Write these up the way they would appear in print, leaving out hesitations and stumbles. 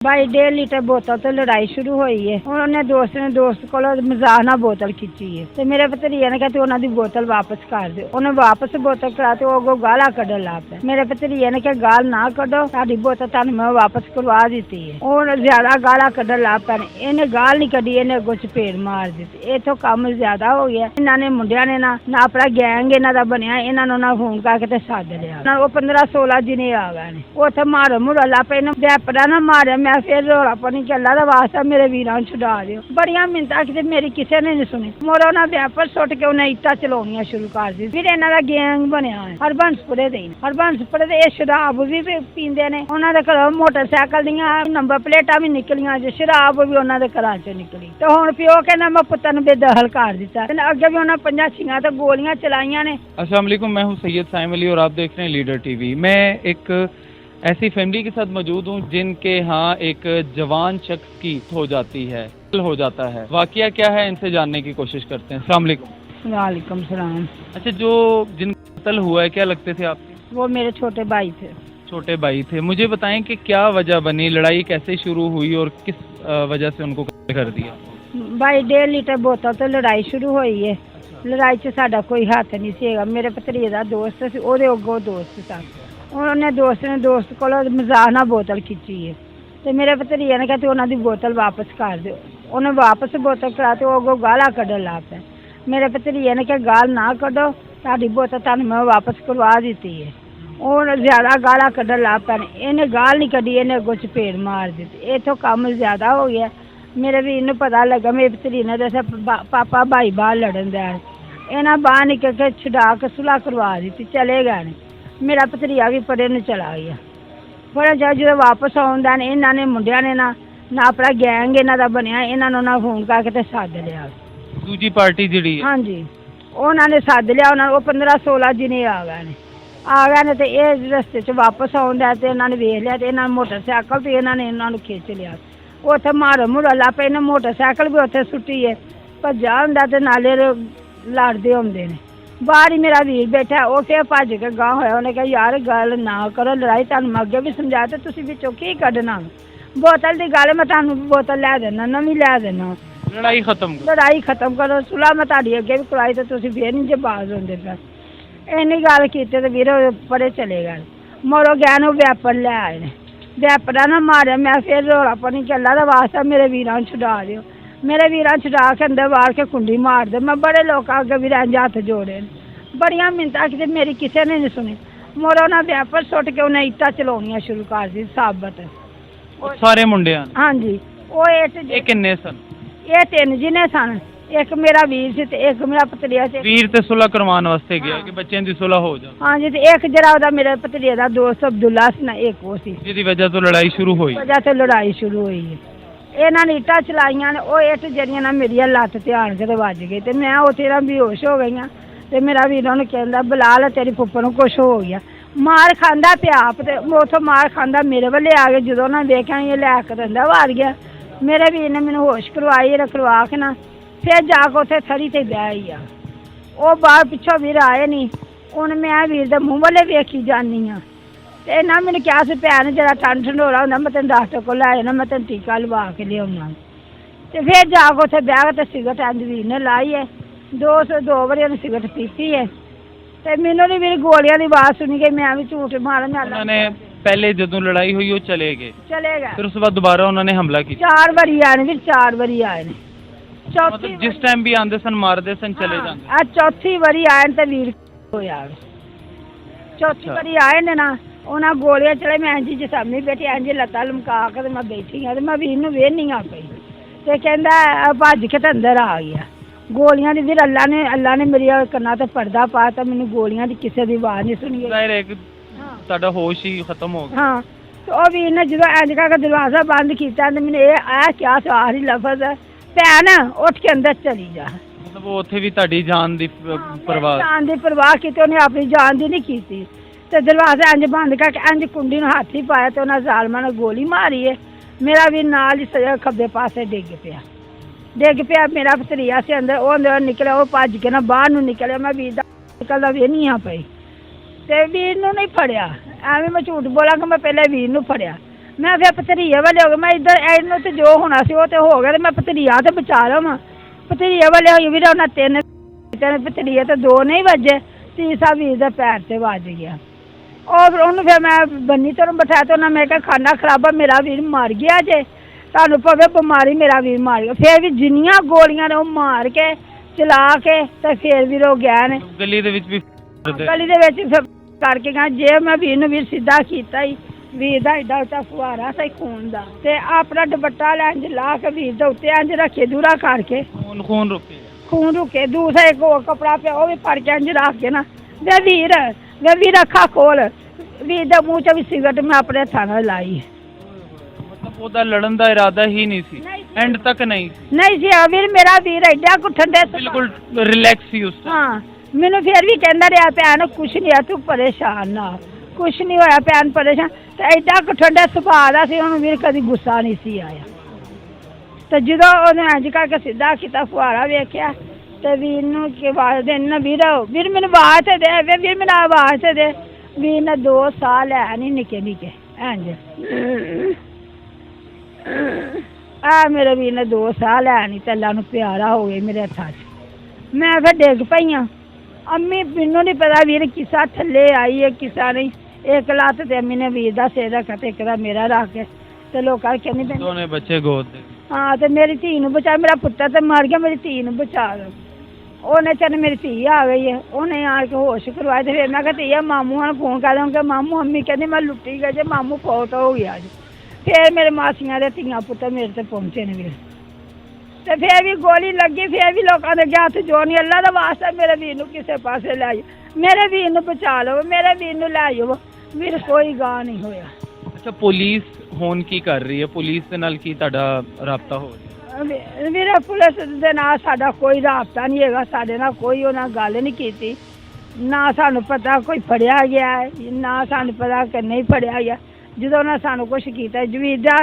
भाई 1.5 लीटर बोतल तो लड़ाई शुरू हुई है। उन्होंने दोस्त को मजाक ना बोतल खींची है तो मेरे भतीजे ने कहा तू उन्होंने बोतल वापस कर दे। उन्हें वापस बोतल करा तो वो गाला कढ़न ला पे। मेरे भतीजे ने कहा गाल ना कढ़ो, साड़ी बोतल तुहानू मैं वापस करवा दी है। और ज्यादा गाला कढ़न ला पे। इन्हें गाल नहीं कढ़ी, इन्हें अगों चपेड़ मार दी। इथों काम ज्यादा हो गया। इन्होंने मुंडिया ने ना अपना गैंग इन्हों का बनया, इन्होंने ना फोन करके सद लिया। वो 15-16 जिने आ गए ने। उथे मारो मुड़ा ला पे, वैपरा ना मारे। मैं फिर रौला पानी के अल्लाह दा वास्ता मेरे वीरां छुड़ा दियो। बड़ियां मिन्नतां कीती, मेरी किसी ने नहीं सुनी। मोरो ना वैपर सुट के उन्हें इट्टां चलाउणियां शुरू कर दी। फिर इन्हां दा गैंग बनया है हरबंसपुरे दे। हरबंसपुरे दे ये शराब भी पींदे ने। उन्हां दे घरों मोटरसाइकिल दियां नंबर प्लेटां भी निकलियां, जो शराब भी उन्हां दे घरां चों निकली। ते हुण प्यो कहना मैं पुत्तर नूं बेदखल कर दित्ता। अगे भी उन्हां 5-6 ते गोलियां चलाईयां ने। अस्सलाम वालेकुम, मैं हूं सैयद साइम अली और आप देख रहे हैं लीडर टीवी। मैं एक ऐसी फैमिली के साथ मौजूद हूं जिनके यहाँ एक जवान शख्स की हो जाती है, हो जाता है। वाकया क्या है इनसे जानने की कोशिश करते हैं। अस्सलाम वालेकुम। वालेकुम सलाम। अच्छा, जो जिनका कत्ल हुआ है क्या लगते थे आपके? वो मेरे छोटे भाई थे। छोटे भाई थे। मुझे बताएं कि क्या वजह बनी, लड़ाई कैसे शुरू हुई और किस वजह से उनको कत्ल कर दिया? भाई 1.5 लीटर बोतल तो लड़ाई शुरू हुई है। लड़ाई च साडा कोई हाथ नहीं सीगा। मेरे भतीजे दा दोस्त सी, ओहदे अगों दोस्त सन। उन्होंने दोस्त को मजाक ना बोतल खींची है तो मेरे भतीजे ने कहा तू उन्होंने बोतल वापस कर दे। उन्हें वापस बोतल करा तो वो गाला कढ़न ला पे। मेरे भतीजे ने कहा गाल ना कढ़ो, साड़ी बोतल तुहानू मैं वापस करवा दी है। और ज्यादा गाला कढ़न ला पे। इन्हें गाल नहीं कढ़ी, इन्हें अगों चपेड़ मार दी। इथों काम ज्यादा हो गया। मेरे वीर नूं पता लगा, मेरे भतीजे ने दस्या पापा भाई बाहर लड़न दिया। इन्हें बाहर निकल के छुड़ा के सुलह करवा दी, चले गए। मेरा भतीजा भी परे ਨੂੰ चला गया। पर ਜਦੋਂ वापस ਆਉਂਦਾ ਨੇ ਇਹਨਾਂ ਨੇ ਮੁੰਡਿਆਂ ਨੇ ਨਾ ਆਪਣਾ ਗੈਂਗ ਇਹਨਾਂ ਦਾ ਬਣਿਆ, ਇਹਨਾਂ ਨੂੰ ਨਾ ਫੋਨ ਕਰਕੇ ਤੇ ਸੱਦ ਲਿਆ। ਦੂਜੀ ਪਾਰਟੀ ਜਿਹੜੀ ਹੈ, ਹਾਂਜੀ, ਉਹਨਾਂ ਨੇ ਸੱਦ ਲਿਆ। ਉਹਨਾਂ ਉਹ 15-16 ਜਿਨੇ ਆ ਗਏ ਨੇ ਤੇ ਇਹ ਰਸਤੇ 'ਚ ਵਾਪਸ ਆਉਂਦਾ ਤੇ ਇਹਨਾਂ ਨੇ ਵੇਖ ਲਿਆ ਤੇ ਇਹਨਾਂ ਨੇ ਮੋਟਰਸਾਈਕਲ ਤੇ ਇਹਨਾਂ ਨੇ ਇਹਨਾਂ ਨੂੰ ਖਿੱਚ ਲਿਆ। ਉੱਥੇ ਮਾਰੋ ਮੁੜਾ ਲਾ ਪਏ ਨੇ। ਮੋਟਰਸਾਈਕਲ ਵੀ ਉੱਥੇ ਸੁੱਟੀ ਹੈ, ਭੱਜਾ ਹੁੰਦਾ ਤੇ ਨਾਲੇ ਲੜਦੇ ਹੁੰਦੇ ਨੇ। बाहर ही मेरा वीर बैठा, वो फिर भज के गांव होया। उन्हें कहा यार गल ना करो, लड़ाई तुहानू मैं अगे भी समझाया तो तुसीं विचों की कढना। बोतल की गल मैं तुहानू बोतल लै देना, नवीं लै देना। लड़ाई खत्म करो, सुलह मैं तुहाडी अगे भी करवाई तो तुसीं फिर नहीं जे बाज होंदे पे। इन्नी गल कीते ते वीर परे चले गए। मरो गए ने वैपन लै आए ने। वैपरा ना मारे। मैं फिर रौला पानी के अल्लाह दा वास्ता मेरे वीरां छुड़ा दियो। मेरे वीरां छुड़ा के अंदर वार के कुंडी मार दे। मैं बड़े लोग अगे भी रंज हाथ जोड़े, बड़ियां मिन्नतां कीती, मेरी किसी ने नहीं सुनी। मोरो ना वैपर सुट के उन्हें इट्टां चलाउणियां शुरू कर दी साबत। सारे मुंडियां? हाँ जी। वो ये किन्ने सन? ये 3 जिने सन। एक मेरा वीर सी ते एक मेरा भतीजा सी। वीर ते सुलह करवाउण वास्ते गया कि बच्चों दी सुलह हो जाए? हाँ जी। ते एक जरा ओदा मेरे भतीजे दा दोस्त अब्दुल्ला सी ना, एक वो सी जिहदी वजह तो लड़ाई शुरू हुई है। ਇਹਨਾਂ ਨੇ ਇੱਟਾਂ ਚਲਾਈਆਂ ਨੇ। ਉਹ ਇੱਟ ਜਿਹੜੀਆਂ ਨਾ ਮੇਰੀਆਂ ਲੱਤ ਤੇ ਆਣ ਕੇ ਤੇ ਵੱਜ ਗਈ ਤੇ ਮੈਂ ਉੱਥੇ ਨਾ ਬੇਹੋਸ਼ ਹੋ ਗਈਆਂ। ਤੇ ਮੇਰਾ ਵੀਰ ਉਹਨੂੰ ਕਹਿੰਦਾ ਬਲਾਲ ਤੇਰੀ ਫੁੱਫੜ ਨੂੰ ਕੁਛ ਹੋ ਗਿਆ। ਮਾਰ ਖਾਂਦਾ ਪਿਆ ਆਪ ਤੇ ਉੱਥੋਂ ਮਾਰ ਖਾਂਦਾ ਮੇਰੇ ਵੱਲੇ ਆ ਕੇ ਜਦੋਂ ਉਹਨਾਂ ਵੇਖਿਆ ਇਹ ਲੈ ਕੇ ਦਿੰਦਾ ਵਾਰ ਗਿਆ। ਮੇਰੇ ਵੀਰ ਨੇ ਮੈਨੂੰ ਹੋਸ਼ ਕਰਵਾ ਕੇ ਨਾ ਫਿਰ ਜਾ ਕੇ ਉੱਥੇ ਥੜੀ ਤੇ ਬਹਿ ਗਿਆ। ਉਹ ਬਾਹਰ ਪਿੱਛੋਂ ਵੀਰ ਆਏ ਨਹੀਂ। ਹੁਣ ਮੈਂ ਵੀਰ ਦੇ ਮੂੰਹ ਵੱਲੇ ਵੇਖੀ ਜਾਂਦੀ ਹਾਂ। ਤੇ ਇਹਨਾਂ ਮੈਨੂੰ ਕਿਹਾ ਸੀ ਭੈਣ ਜਿਹੜਾ ਠੰਡੋਰਾ ਹੁੰਦਾ ਮੈਂ ਤੈਨੂੰ ਡਾਕਟਰ ਕੋਲ ਲੈ ਜਾਣਾ, ਮੈਂ ਤੈਨੂੰ ਟੀਕਾ ਲਵਾ ਕੇ ਲਿਆਉਣਾ। ਤੇ ਫਿਰ ਜਾ ਕੇ ਉੱਥੇ ਬਹਿ ਕੇ ਤੇ ਸਿਗਰਟ ਇੰਝ ਵੀਰ ਨੇ ਲਾਈ ਹੈ। 2 ਵਾਰੀ ਉਹਨੇ ਸਿਗਰਟ ਪੀਤੀ ਹੈ। ਤੇ ਮੈਨੂੰ ਨਹੀਂ ਮੇਰੀ ਗੋਲੀਆਂ ਦੀ ਆਵਾਜ਼ ਸੁਣੀ ਗਈ। ਮੈਂ ਵੀ ਝੂਠ ਮਾਰਨ ਉਹਨਾਂ ਨੇ ਪਹਿਲੇ ਜਦੋਂ ਲੜਾਈ ਹੋਈ ਉਹ ਚਲੇ ਗਏ। ਫਿਰ ਉਸ ਤੋਂ ਬਾਅਦ ਦੁਬਾਰਾ ਉਹਨਾਂ ਨੇ ਹਮਲਾ ਕੀਤਾ? 4 ਵਾਰੀ ਆਏ ਨੇ ਵੀਰ, 4 ਵਾਰੀ ਆਏ ਨੇ। ਚੌਥੀ ਜਿਸ ਟਾਈਮ ਵੀ ਆਉਂਦੇ ਸਨ ਮਾਰਦੇ ਸਨ, ਚਲੇ ਜਾਂਦੇ। ਆ ਚੌਥੀ ਵਾਰੀ ਆਏ ਤੇ ਵੀਰ ਹੋਇਆ। ਚੌਥੀ ਵਾਰੀ ਆਏ ਨੇ ਨਾ ਉਹਨਾਂ ਗੋਲੀਆਂ ਚਲੇ। ਮੈਂ ਇੰਝ ਜੇ ਸਾਹਮਣੇ ਬੈਠੀ ਇੰਝ ਲੱਤਾਂ ਲਮਕਾ ਕੇ ਤੇ ਮੈਂ ਬੈਠੀ ਹਾਂ ਤੇ ਮੈਂ ਵੀਰ ਨੂੰ ਵੇਖਣੀ ਆ ਪਈ ਤੇ ਕਹਿੰਦਾ ਭੱਜ ਕੇ ਤੇ ਅੰਦਰ ਆ ਗਿਆ। ਗੋਲੀਆਂ ਦੀ ਵੀਰ ਅੱਲਾ ਨੇ ਮੇਰੀ ਕੰਨਾਂ ਤੇ ਪਰਦਾ ਪਾਤਾ। ਮੈਨੂੰ ਗੋਲੀਆਂ ਦੀ ਕਿਸੇ ਦੀ ਆਵਾਜ਼ ਨਹੀਂ ਸੁਣੀ ਗਈ। ਤੁਹਾਡਾ ਹੋਸ਼ ਹੀ ਖਤਮ ਹੋ ਗਿਆ। ਹਾਂ। ਤੇ ਉਹ ਵੀਰ ਨੇ ਜਦੋਂ ਇੰਝ ਕਰਕੇ ਦਰਵਾਜ਼ਾ ਬੰਦ ਕੀਤਾ ਤੇ ਮੈਨੂੰ ਇਹ ਆਇਆ ਕਿਆ ਆਖਰੀ ਲਫ਼ਜ਼, ਭੈਣ ਉੱਠ ਕੇ ਅੰਦਰ ਚਲੀ ਜਾ। ਮਤਲਬ ਉੱਥੇ ਵੀ ਤੁਹਾਡੀ ਜਾਨ ਦੀ ਪਰਵਾਹ ਕੀਤੀ ਉਹਨੇ, ਆਪਣੀ ਜਾਨ ਦੀ ਨਹੀਂ ਕੀਤੀ। ਤੇ ਦਰਵਾਜ਼ਾ ਇੰਝ ਬੰਦ ਕਰਕੇ ਇੰਝ ਕੁੰਡੀ ਨੂੰ ਹੱਥ ਹੀ ਪਾਇਆ ਤੇ ਉਹਨਾਂ ਜ਼ਾਲਮਾਂ ਨੇ ਗੋਲੀ ਮਾਰੀ ਹੈ। ਮੇਰਾ ਵੀ ਨਾਲ ਹੀ ਖੱਬੇ ਪਾਸੇ ਡਿੱਗ ਪਿਆ। ਮੇਰਾ ਭਤਰੀਆ ਸੀ ਅੰਦਰ, ਉਹ ਅੰਦਰ ਨਿਕਲਿਆ। ਉਹ ਭੱਜ ਕੇ ਨਾ ਬਾਹਰ ਨੂੰ ਨਿਕਲਿਆ। ਮੈਂ ਵੀਰ ਦਾ ਨਿਕਲਦਾ ਵੇ ਨਹੀਂ ਆ ਪਈ ਤੇ ਵੀਰ ਨੂੰ ਨਹੀਂ ਫੜਿਆ। ਐਵੇਂ ਮੈਂ ਝੂਠ ਬੋਲਾਂ ਕਿ ਮੈਂ ਪਹਿਲੇ ਵੀਰ ਨੂੰ ਫੜਿਆ। ਮੈਂ ਫਿਰ ਭਤਰੀਏ ਵਾਲੇ ਹੋ ਗਏ, ਮੈਂ ਇੱਧਰ ਇਹਨੂੰ ਤੇ ਜੋ ਹੋਣਾ ਸੀ ਉਹ ਤੇ ਹੋ ਗਿਆ, ਤੇ ਮੈਂ ਭਤਰੀਆ ਤੇ ਬਚਾ ਲਵਾਂ। ਭਤਰੀਏ ਵਾਲੇ ਹੋਈ ਵੀਰ ਉਹਨਾਂ ਤਿੰਨ ਭਤਰੀਏ ਤੇ ਦੋ ਨਹੀਂ ਵੱਜੇ, ਤੀਸਰਾ ਵੀਰ ਦੇ ਪੈਰ ਤੇ ਵੱਜ ਗਿਆ। ਉਹ ਫਿਰ ਉਹਨੂੰ ਫਿਰ ਮੈਂ ਬੰਨੀ ਤੋਂ ਬਿਠਾਇਆ ਤੇ ਉਹਨਾਂ ਮੈਂ ਕਿਹਾ ਖਾਨਾ ਖਰਾਬਾ, ਮੇਰਾ ਵੀਰ ਮਰ ਗਿਆ ਜੇ, ਤੁਹਾਨੂੰ ਪਵੇ ਬਿਮਾਰੀ, ਮੇਰਾ ਵੀਰ ਮਰ ਗਿਆ। ਫਿਰ ਵੀ ਜਿੰਨੀਆਂ ਗੋਲੀਆਂ ਨੇ ਉਹ ਮਾਰ ਕੇ ਚਲਾ ਕੇ ਤੇ ਫਿਰ ਵੀਰ ਉਹ ਗਿਆ ਨੇ ਗਲੀ ਦੇ ਵਿੱਚ ਵੀ ਗਲੀ ਦੇ ਵਿੱਚ ਫਿਰ ਕਰਕੇ ਗਿਆ। ਜੇ ਮੈਂ ਵੀਰ ਨੂੰ ਵੀਰ ਸਿੱਧਾ ਕੀਤਾ ਹੀ, ਵੀਰ ਦਾ ਏਡਾ ਉੱਚਾ ਫੁਹਾਰਾ ਸੀ ਖੂਨ ਦਾ, ਤੇ ਆਪਣਾ ਦੁਪੱਟਾ ਲੈਂਜ ਲਾ ਕੇ ਵੀਰ ਦੇ ਉੱਤੇ ਇੰਜ ਰੱਖੇ ਦੂਰਾ ਕਰਕੇ ਖੂਨ ਰੁਕੇ, ਦੂਸਰਾ ਇੱਕ ਹੋਰ ਕਪੜਾ ਪਿਆ ਉਹ ਵੀ ਫੜ ਕੇ ਇੰਜ ਰੱਖ ਕੇ ਨਾ, ਵੇ ਵੀਰ ਅੱਖਾਂ ਖੋਲ, ਵੀਰ ਦੇ ਮੂੰਹ 'ਚ ਵੀ ਸਿਗਰਟ ਮੈਂ ਆਪਣੇ ਹੱਥਾਂ ਨਾਲ ਲਾਈ। ਮਤਲਬ ਉਹਦਾ ਲੜਨ ਦਾ ਇਰਾਦਾ ਹੀ ਨਹੀਂ ਸੀ, ਐਂਡ ਤੱਕ ਨਹੀਂ ਸੀ ਵੀਰ, ਮੇਰਾ ਵੀਰ ਐਡਾ ਕੁੱਠਣ ਦੇ ਬਿਲਕੁਲ ਰਿਲੈਕਸ ਸੀ ਉਸ time। ਹਾਂ, ਮੈਨੂੰ ਫਿਰ ਵੀ ਕਹਿੰਦਾ ਰਿਹਾ ਭੈਣ ਕੁਛ ਨਹੀਂ ਆ, ਤੂੰ ਪਰੇਸ਼ਾਨ ਨਾ, ਕੁਛ ਨਹੀਂ ਹੋਇਆ ਭੈਣ ਪਰੇਸ਼ਾਨ, ਤੇ ਐਡਾ ਕੁੱਠਣ ਦੇ ਸੁਭਾਅ ਦਾ ਸੀ, ਉਹਨੂੰ ਵੀਰ ਕਦੀ ਗੁੱਸਾ ਨਹੀਂ ਸੀ ਆਇਆ। ਤੇ ਜਦੋਂ ਉਹਨੇ ਇੰਜ ਕਰਕੇ ਸਿੱਧਾ ਕੀਤਾ ਫੁਹਾਰਾ ਵੇਖਿਆ ਤੇ ਵੀਰ ਨੂੰ ਕਿ ਆਵਾਜ਼ ਦੇਣਾ, ਵੀਰ ਮੈਨੂੰ ਆਵਾਜ਼ ਤੇ ਦੇ, ਵੀਰ ਮੈਨੂੰ ਆਵਾਜ਼ ਤੇ ਦੇ। ਵੀਰ ਨੇ 2 ਸਾਲ ਲੈ ਨਹੀਂ ਨਿੱਕੇ ਇੰਜ ਮੇਰੇ ਵੀਰ ਨੇ 2 ਸਾਲ ਲੈ ਨਹੀਂ, ਤੇ ਅੱਲਾ ਨੂੰ ਪਿਆਰਾ ਹੋ ਗਏ ਮੇਰੇ ਹੱਥਾਂ 'ਚ। ਮੈਂ ਫਿਰ ਡਿੱਗ ਪਈ ਹਾਂ, ਅੰਮੀ ਮੈਨੂੰ ਨਹੀਂ ਪਤਾ ਵੀਰ ਕਿਸਾ ਥੱਲੇ ਆਈ ਹੈ ਕਿਸਾ ਨਹੀਂ। ਇੱਕ ਲੱਤ ਤੇ ਅੰਮੀ ਨੇ ਵੀਰ ਦਾ ਸਿਰ ਰੱਖਿਆ ਤੇ ਇੱਕ ਦਾ ਮੇਰਾ ਰੱਖ ਕੇ, ਤੇ ਲੋਕਾਂ ਕਹਿੰਦੇ ਪਏ ਦੋਨੇ ਬੱਚੇ ਗੋਦ ਦੇ। ਹਾਂ, ਤੇ ਮੇਰੀ ਧੀ ਨੂੰ ਬਚਾ, ਮੇਰਾ ਪੁੱਤਰ ਤੇ ਮਰ ਗਿਆ, ਮੇਰੀ ਧੀ ਨੂੰ ਬਚਾ ਲਓ। ਉਹਨੇ ਚੱਲ ਮੇਰੀ ਧੀ ਆ ਗਈ ਹੈ, ਉਹਨੇ ਆ ਕੇ ਹੋਸ਼ ਕਰਵਾਏ, ਤੇ ਫਿਰ ਮੈਂ ਕਿਹਾ ਧੀਆ ਮਾਮੂ ਨੂੰ ਫੋਨ ਕਰ ਦਊਂਗਾ, ਮਾਮੂ ਅੰਮੀ ਕਹਿੰਦੀ ਮੈਂ ਲੁੱਟੀ ਗਈ ਜੇ, ਮਾਮੂ ਫੌਤ ਹੋ ਗਿਆ ਜੀ। ਫਿਰ ਮੇਰੇ ਮਾਸੀਆਂ ਦੇ ਧੀਆਂ ਪੁੱਤਰ ਮੇਰੇ ਤੇ ਪਹੁੰਚੇ ਨੇ ਵੀਰ, ਤੇ ਫਿਰ ਵੀ ਗੋਲੀ ਲੱਗੀ, ਫਿਰ ਵੀ ਲੋਕਾਂ ਦੇ ਹੱਥ ਜੋੜਨੀ, ਅੱਲਾ ਦਾ ਵਾਸਤਾ ਮੇਰੇ ਵੀਰ ਨੂੰ ਕਿਸੇ ਪਾਸੇ ਲੈ ਜਾਓ, ਮੇਰੇ ਵੀਰ ਨੂੰ ਬਚਾ ਲਓ, ਮੇਰੇ ਵੀਰ ਨੂੰ ਲੈ ਜਾਓ। ਵੀਰ ਕੋਈ ਗਾਹ ਨਹੀਂ ਹੋਇਆ। ਅੱਛਾ, ਪੁਲਿਸ ਹੁਣ ਕੀ ਕਰ ਰਹੀ ਹੈ? ਪੁਲਿਸ ਦੇ ਨਾਲ ਕੀ ਤੁਹਾਡਾ ਰਾਬਤਾ ਹੋ ਰਿਹਾ? ਵੀਰ ਪੁਲਿਸ ਦੇ ਨਾਲ ਸਾਡਾ ਕੋਈ ਰਾਬਤਾ ਨਹੀਂ ਹੈਗਾ, ਸਾਡੇ ਨਾਲ ਕੋਈ ਉਹਨਾਂ ਗੱਲ ਨਹੀਂ ਕੀਤੀ, ਨਾ ਸਾਨੂੰ ਪਤਾ ਕੋਈ ਫੜਿਆ ਗਿਆ ਹੈ, ਨਾ ਸਾਨੂੰ ਪਤਾ ਕਿ ਨਹੀਂ ਫੜਿਆ ਗਿਆ। ਜਦੋਂ ਉਹਨਾਂ ਸਾਨੂੰ ਕੁਛ ਕੀਤਾ, ਜਵੀਰ ਦਾ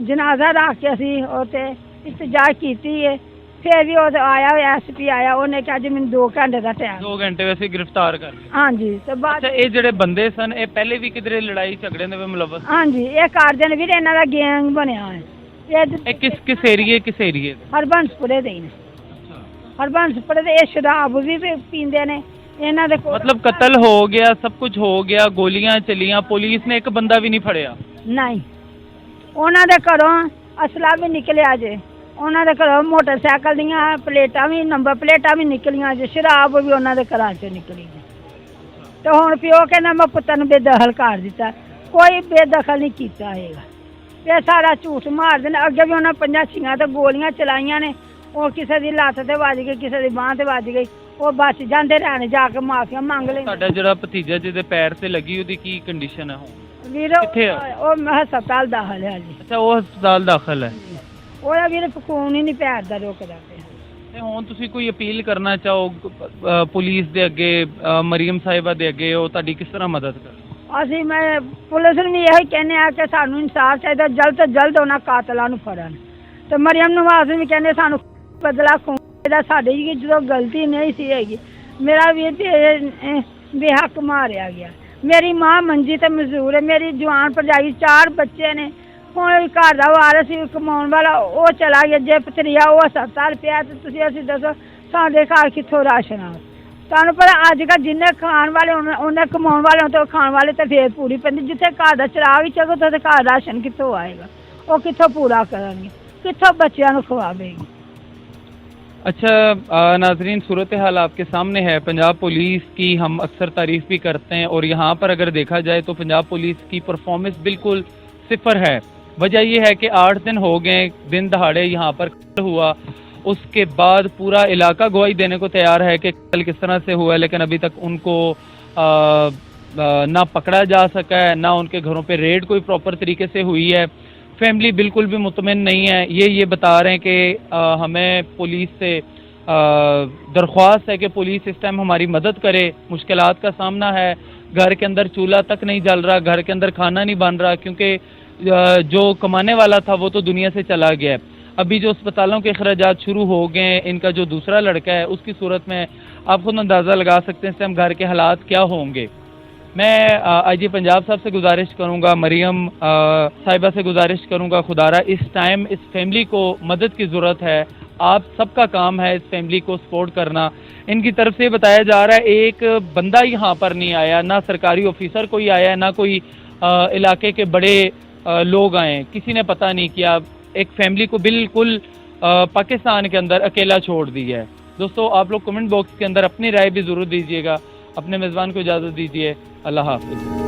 ਜਨਾਜ਼ਾ ਰੱਖ ਕੇ ਅਸੀਂ ਉਹ 'ਤੇ ਇਤਜਾਜ ਕੀਤੀ ਹੈ, ਫਿਰ ਵੀ ਉਹ ਆਇਆ SP ਆਇਆ, ਉਹਨੇ ਕਿਹਾ ਜੀ ਮੈਨੂੰ 2 ਘੰਟੇ ਦਾ ਟਾਈਮ। 2 ਘੰਟੇ ਵੈਸੇ ਗ੍ਰਿਫਤਾਰ ਕਰ ਲਿਆ? ਹਾਂਜੀ। ਤੇ ਬਾਅਦ ਇਹ ਜਿਹੜੇ ਬੰਦੇ ਸਨ ਇਹ ਪਹਿਲੇ ਵੀ ਕਿਧਰੇ ਲੜਾਈ ਝਗੜੇ ਦੇ ਵਿੱਚ ਮੁਲਵਸ? ਹਾਂਜੀ, ਇਹ ਕਰਦੇ ਨੇ ਵੀਰ, ਇਹਨਾਂ ਦਾ ਗੈਂਗ ਬਣਿਆ ਹੈ। ਇਹ ਕਿਸ ਏਰੀਏ ਹਰਬੰਸਪੁਰੇ ਦੇ ਹੀ ਨੇ। ਹਰਬੰਸਪੁਰੇ ਦੇ। ਇਹ ਸ਼ਰਾਬ ਵੀ ਪੀਂਦੇ ਨੇ ਇਹਨਾਂ ਦੇ ਕੋਲ। ਮਤਲਬ ਕਤਲ ਹੋ ਗਿਆ, ਸਭ ਕੁਝ ਹੋ ਗਿਆ, ਗੋਲੀਆਂ ਚਲੀਆਂ, ਪੁਲਿਸ ਨੇ ਇੱਕ ਬੰਦਾ ਵੀ ਨਹੀਂ ਫੜਿਆ? ਨਹੀਂ, ਉਹਨਾਂ ਦੇ ਘਰੋਂ ਅਸਲਾ ਵੀ ਨਿਕਲਿਆ ਜੇ, ਉਹਨਾਂ ਦੇ ਘਰੋਂ ਮੋਟਰਸਾਈਕਲ ਦੀਆਂ ਪਲੇਟਾਂ ਵੀ, ਨੰਬਰ ਪਲੇਟਾਂ ਵੀ ਨਿਕਲੀਆਂ ਜੇ, ਸ਼ਰਾਬ ਵੀ ਉਹਨਾਂ ਦੇ ਘਰਾਂ 'ਚੋਂ ਨਿਕਲੀ ਜੇ। ਤੇ ਹੁਣ ਪਿਓ ਕਹਿੰਦਾ ਮੈਂ ਪੁੱਤਰ ਨੂੰ ਬੇਦਖਲ ਕਰ ਦਿੱਤਾ, ਕੋਈ ਬੇਦਖਲ ਨਹੀਂ ਕੀਤਾ ਹੈਗਾ। ਇਹ ਸਾਰਾ ਝੂਠ ਮਾਰਦੇ ਨੇ। ਅੱਗੇ ਵੀ ਉਹਨਾਂ 5-6 ਤੇ ਗੋਲੀਆਂ ਚਲਾਈਆਂ ਨੇ, ਉਹ ਕਿਸੇ ਦੀ ਲੱਤ ਤੇ ਵੱਜ ਗਈ, ਕਿਸੇ ਦੀ ਬਾਂਹ ਤੇ ਵੱਜ ਗਈ, ਉਹ ਬਚ ਜਾਂਦੇ ਰਹਿਣ, ਜਾ ਕੇ ਮਾਫੀਆ ਮੰਗ ਲੈ। ਤੁਹਾਡਾ ਜਿਹੜਾ ਭਤੀਜਾ ਜਿਹਦੇ ਪੈਰ ਤੇ ਲੱਗੀ ਉਹਦੀ ਕੀ ਕੰਡੀਸ਼ਨ ਹੈ ਹੁਣ? ਵੀਰ ਕਿੱਥੇ ਆ? ਉਹ ਹਸਪਤਾਲ ਦਾਖਲ ਹੈ ਜੀ। ਅੱਛਾ, ਉਹ ਹਸਪਤਾਲ ਦਾਖਲ ਹੈ। ਉਹਦਾ ਵੀਰ ਖੂਨ ਹੀ ਨਹੀਂ ਪੈਰ ਦਾ ਰੁਕਦਾ ਪਿਆ। ਤੇ ਹੁਣ ਤੁਸੀਂ ਕੋਈ ਅਪੀਲ ਕਰਨਾ ਚਾਹੋ ਪੁਲਿਸ ਦੇ ਅੱਗੇ, ਮਰੀਮ ਸਾਹਿਬਾ ਦੇ ਅੱਗੇ, ਉਹ ਤੁਹਾਡੀ ਕਿਸ ਤਰ੍ਹਾਂ ਮਦਦ ਕਰ? ਅਸੀਂ ਮੈਂ ਪੁਲਿਸ ਨੂੰ ਵੀ ਇਹੀ ਕਹਿੰਦੇ ਆ ਕਿ ਸਾਨੂੰ ਇਨਸਾਫ ਚਾਹੀਦਾ, ਜਲਦ ਤੋਂ ਜਲਦ ਉਹਨਾਂ ਕਾਤਲਾਂ ਨੂੰ ਫੜਨ। ਤੇ ਮਰੀਮ ਨਵਾਜ਼ ਨੂੰ ਵੀ ਕਹਿੰਦੇ ਸਾਨੂੰ ਬਦਲਾ ਖੂਨ ਚਾਹੀਦਾ, ਸਾਡੀ ਜਦੋਂ ਗਲਤੀ ਨਹੀਂ ਸੀ ਹੈਗੀ। ਮੇਰਾ ਵੀਰ ਤੇ ਬੇਹੱਕ ਮਾਰਿਆ ਗਿਆ, ਮੇਰੀ ਮਾਂ ਮੰਜੀ ਤੇ ਮਜ਼ਦੂਰ ਹੈ, ਮੇਰੀ ਜਵਾਨ ਭਰਜਾਈ, 4 ਬੱਚੇ ਨੇ। ਹੁਣ ਘਰ ਦਾ ਵਾਰਸ ਸੀ ਕਮਾਉਣ ਵਾਲਾ, ਉਹ ਚਲਾ ਗਿਆ ਜੇ ਭਤਰੀਆ, ਉਹ ਹਸਪਤਾਲ ਪਿਆ, ਤੇ ਅਸੀਂ ਦੱਸੋ ਸਾਡੇ ਘਰ ਕਿੱਥੋਂ ਰਾਸ਼ਨ ਆ? ਤੁਹਾਨੂੰ ਪਤਾ ਅੱਜ ਕੱਲ੍ਹ ਜਿੰਨੇ ਖਾਣ ਵਾਲੇ ਉਹਨੇ ਕਮਾਉਣ ਵਾਲੇ ਤੇ ਖਾਣ ਵਾਲੇ ਤੇ ਫੇਰ ਪੂਰੀ ਪੈਂਦੀ। ਜਿੱਥੇ ਘਰ ਦਾ ਚਰਾਗ ਹੀ ਚੱਲੋ ਤਾਂ ਘਰ ਰਾਸ਼ਨ ਕਿੱਥੋਂ ਆਏਗਾ? ਉਹ ਕਿੱਥੋਂ ਪੂਰਾ ਕਰਨਗੇ, कितों बच्चों को खवावेगी। अच्छा नाजरीन, सूरत हाल आपके सामने है। पंजाब पुलिस की हम अक्सर तारीफ़ भी करते हैं और यहाँ पर अगर देखा जाए तो पंजाब पुलिस की परफॉर्मेंस बिल्कुल सिफर है। वजह यह है कि 8 दिन हो गए, दिन दहाड़े यहाँ पर कत्ल हुआ, उसके बाद पूरा इलाका गवाही देने को तैयार है कि कत्ल किस तरह से हुआ है, लेकिन अभी तक उनको ना पकड़ा जा सका है, ना उनके घरों पे रेड कोई प्रॉपर तरीके से हुई है। फैमिली बिल्कुल भी मुतमिन नहीं है। ये बता रहे हैं कि हमें पुलिस से दरख्वास्त है कि पुलिस इस टाइम हमारी मदद करे, मुश्किलात का सामना है, घर के अंदर चूल्हा तक नहीं जल रहा, घर के अंदर खाना नहीं बन रहा, क्योंकि जो कमाने वाला था वो तो दुनिया से चला गया है। अभी जो अस्पतालों के अखराजात शुरू हो गए, इनका जो दूसरा लड़का है उसकी सूरत में आप खुद अंदाज़ा लगा सकते हैं इस टाइम घर के हालात क्या होंगे। میں آئی جی پنجاب صاحب سے گزارش کروں گا, مریم صاحبہ سے گزارش کروں گا, خدارہ اس ٹائم اس فیملی کو مدد کی ضرورت ہے. آپ سب کا کام ہے اس فیملی کو سپورٹ کرنا. ان کی طرف سے بتایا جا رہا ہے ایک بندہ یہاں پر نہیں آیا, نہ سرکاری آفیسر کوئی آیا, نہ کوئی علاقے کے بڑے لوگ آئے, کسی نے پتہ نہیں کیا. ایک فیملی کو بالکل پاکستان کے اندر اکیلا چھوڑ دی ہے. دوستو آپ لوگ کمنٹ باکس کے اندر اپنی رائے بھی ضرور دیجیے گا. اپنے میزبان کو اجازت دیجیے. اللہ حافظ.